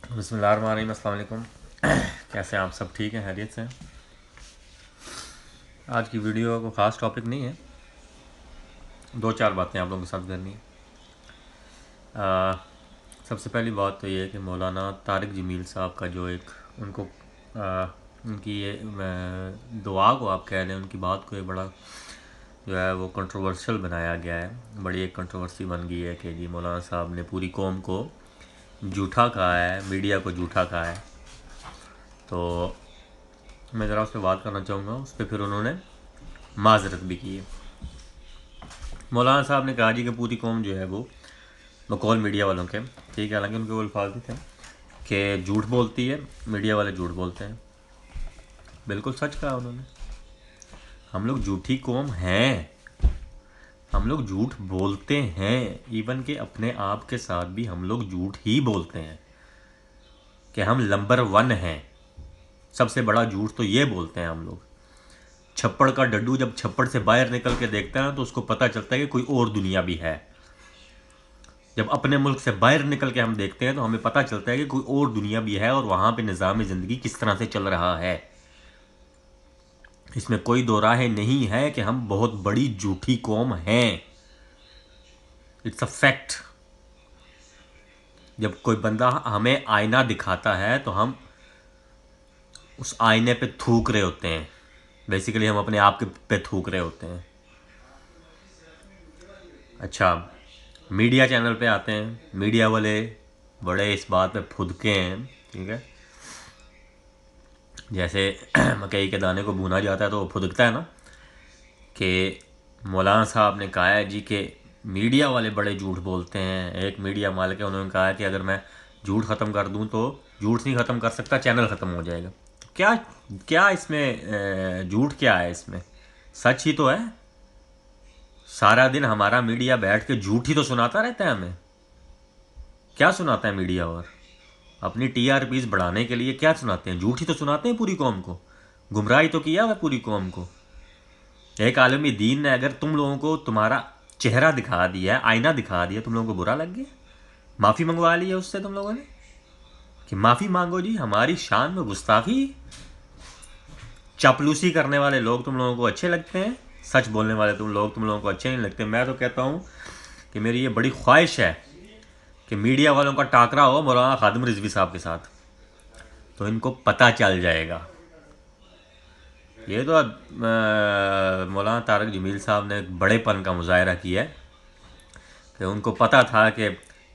بسم اللہ الرحمن الرحیم. السلام علیکم. کیسے ہیں آپ سب؟ ٹھیک ہیں؟ خیریت سے ہیں؟ آج کی ویڈیو کو خاص ٹاپک نہیں ہے، دو چار باتیں آپ لوگوں کے ساتھ کرنی ہیں. سب سے پہلی بات تو یہ ہے کہ مولانا طارق جمیل صاحب کا جو ایک ان کو ان کی یہ دعا کو آپ کہہ لیں، ان کی بات کو ایک بڑا جو ہے وہ کنٹروورشل بنایا گیا ہے. بڑی ایک کنٹروورسی بن گئی ہے کہ جی مولانا صاحب نے پوری قوم کو جھوٹا کہا ہے، میڈیا کو جھوٹا کہا ہے. تو میں ذرا اس پہ بات کرنا چاہوں گا. اس پہ پھر انہوں نے معذرت بھی کی ہے. مولانا صاحب نے کہا جی کہ پوری قوم جو ہے وہ بقول میڈیا والوں کے، ٹھیک ہے، حالانکہ ان کے وہ الفاظ بھی تھے کہ جھوٹ بولتی ہے، میڈیا والے جھوٹ بولتے ہیں. بالکل سچ کہا انہوں نے. ہم لوگ جھوٹی قوم ہیں، ہم لوگ جھوٹ بولتے ہیں. ایون کہ اپنے آپ کے ساتھ بھی ہم لوگ جھوٹ ہی بولتے ہیں کہ ہم نمبر 1 ہیں. سب سے بڑا جھوٹ تو یہ بولتے ہیں ہم لوگ. چھپڑ کا ڈڈو جب چھپڑ سے باہر نکل کے دیکھتا ہے نا تو اس کو پتہ چلتا ہے کہ کوئی اور دنیا بھی ہے. جب اپنے ملک سے باہر نکل کے ہم دیکھتے ہیں تو ہمیں پتہ چلتا ہے کہ کوئی اور دنیا بھی ہے اور وہاں پہ نظام زندگی کس طرح سے چل رہا ہے. اس میں کوئی دو راہ نہیں ہے کہ ہم بہت بڑی جھوٹی قوم ہیں. It's a fact. جب کوئی بندہ ہمیں آئینہ دکھاتا ہے تو ہم اس آئینے پہ تھوک رہے ہوتے ہیں. بیسیکلی ہم اپنے آپ کے پہ تھوک رہے ہوتے ہیں. اچھا، میڈیا چینل پہ آتے ہیں، میڈیا والے بڑے اس بات پہ پھدکے ہیں، ٹھیک ہے. جیسے مکئی کے دانے کو بھونا جاتا ہے تو وہ پھدکتا ہے نا، کہ مولانا صاحب نے کہا ہے جی کہ میڈیا والے بڑے جھوٹ بولتے ہیں. ایک میڈیا مالک ہے، انہوں نے کہا ہے کہ اگر میں جھوٹ ختم کر دوں تو جھوٹ نہیں ختم کر سکتا، چینل ختم ہو جائے گا. کیا کیا اس میں جھوٹ کیا ہے؟ اس میں سچ ہی تو ہے. سارا دن ہمارا میڈیا بیٹھ کے جھوٹ ہی تو سناتا رہتا ہے. ہمیں کیا سناتا ہے میڈیا؟ اور اپنی ٹی آر پیز بڑھانے کے لیے کیا سناتے ہیں؟ جھوٹ ہی تو سناتے ہیں. پوری قوم کو گمراہی تو کیا ہوا پوری قوم کو. ایک عالمی دین نے اگر تم لوگوں کو تمہارا چہرہ دکھا دیا، آئینہ دکھا دیا، تم لوگوں کو برا لگ گیا، معافی منگوا لی ہے اس سے تم لوگوں نے کہ معافی مانگو جی، ہماری شان میں گستاخی. چاپلوسی کرنے والے لوگ تم لوگوں کو اچھے لگتے ہیں، سچ بولنے والے تم لوگوں کو اچھے نہیں لگتے. میں تو کہتا ہوں کہ میری یہ بڑی خواہش ہے کہ میڈیا والوں کا ٹاکرا ہو مولانا خادم رضوی صاحب کے ساتھ تو ان کو پتہ چل جائے گا. یہ تو مولانا طارق جمیل صاحب نے ایک بڑے پن کا مظاہرہ کیا ہے کہ ان کو پتہ تھا کہ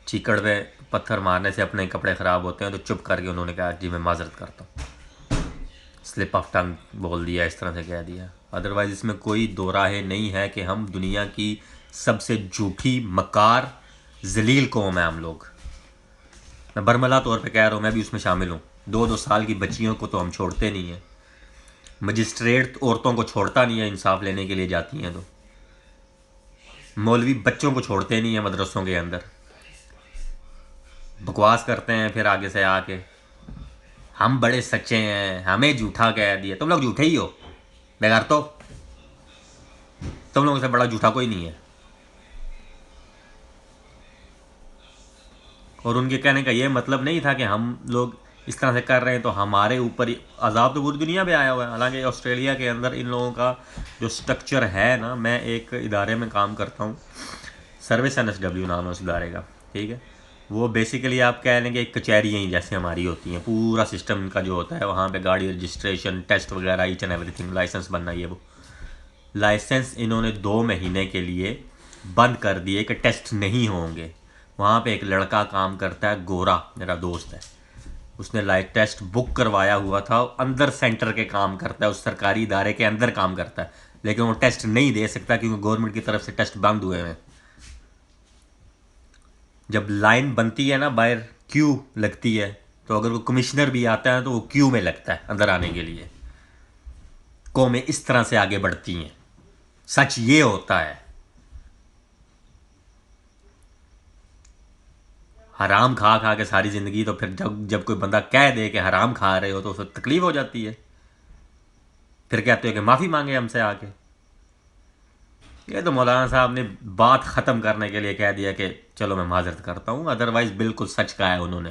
چیکڑ پہ پتھر مارنے سے اپنے کپڑے خراب ہوتے ہیں، تو چپ کر کے انہوں نے کہا جی میں معذرت کرتا ہوں. سلپ آف ٹنگ بول دیا، اس طرح سے کہہ دیا. ادروائز اس میں کوئی دو راہ نہیں ہے کہ ہم دنیا کی سب سے جھوٹی مکار ذلیل قوم ہے ہم لوگ. میں برملا طور پہ کہہ رہا ہوں، میں بھی اس میں شامل ہوں. 2 سال کی بچیوں کو تو ہم چھوڑتے نہیں ہیں. مجسٹریٹ عورتوں کو چھوڑتا نہیں ہے، انصاف لینے کے لیے جاتی ہیں تو. مولوی بچوں کو چھوڑتے نہیں ہیں مدرسوں کے اندر. بکواس کرتے ہیں پھر آگے سے آ کے ہم بڑے سچے ہیں، ہمیں جھوٹا کہہ دیا. تم لوگ جھوٹے ہی ہو بغیر تو. تم لوگوں سے بڑا جھوٹا کوئی نہیں ہے. اور ان کے کہنے کا یہ مطلب نہیں تھا کہ ہم لوگ اس طرح سے کر رہے ہیں تو ہمارے اوپر عذاب تو پوری دنیا پہ آیا ہوا ہے. حالانکہ آسٹریلیا کے اندر ان لوگوں کا جو سٹرکچر ہے نا، میں ایک ادارے میں کام کرتا ہوں، سروس NSW نام ہے اس ادارے کا، ٹھیک ہے. وہ بیسیکلی آپ کہہ لیں کہ ایک کچہریاں ہی جیسے ہماری ہوتی ہیں. پورا سسٹم ان کا جو ہوتا ہے وہاں پہ گاڑی رجسٹریشن، ٹیسٹ وغیرہ، each and everything, licence بننا. یہ وہ لائسنس انہوں نے 2 مہینے کے لیے بند کر دیے کہ ٹیسٹ نہیں ہوں گے. وہاں پہ ایک لڑکا کام کرتا ہے، گورا میرا دوست ہے، اس نے لائف ٹیسٹ بک کروایا ہوا تھا. اندر سینٹر کے کام کرتا ہے، اس سرکاری ادارے کے اندر کام کرتا ہے، لیکن وہ ٹیسٹ نہیں دے سکتا کیونکہ گورنمنٹ کی طرف سے ٹیسٹ بند ہوئے ہیں. جب لائن بنتی ہے نا، باہر کیو لگتی ہے، تو اگر وہ کمشنر بھی آتا ہے تو وہ کیو میں لگتا ہے اندر آنے کے لیے. قومیں اس طرح سے آگے بڑھتی ہیں. سچ یہ ہوتا ہے. حرام کھا کھا کے ساری زندگی، تو پھر جب کوئی بندہ کہہ دے کہ حرام کھا رہے ہو تو اسے تکلیف ہو جاتی ہے. پھر کہتے ہو کہ معافی مانگے ہم سے آ کے. یہ تو مولانا صاحب نے بات ختم کرنے کے لیے کہہ دیا کہ چلو میں معذرت کرتا ہوں. ادروائز بالکل سچ کہا ہے انہوں نے.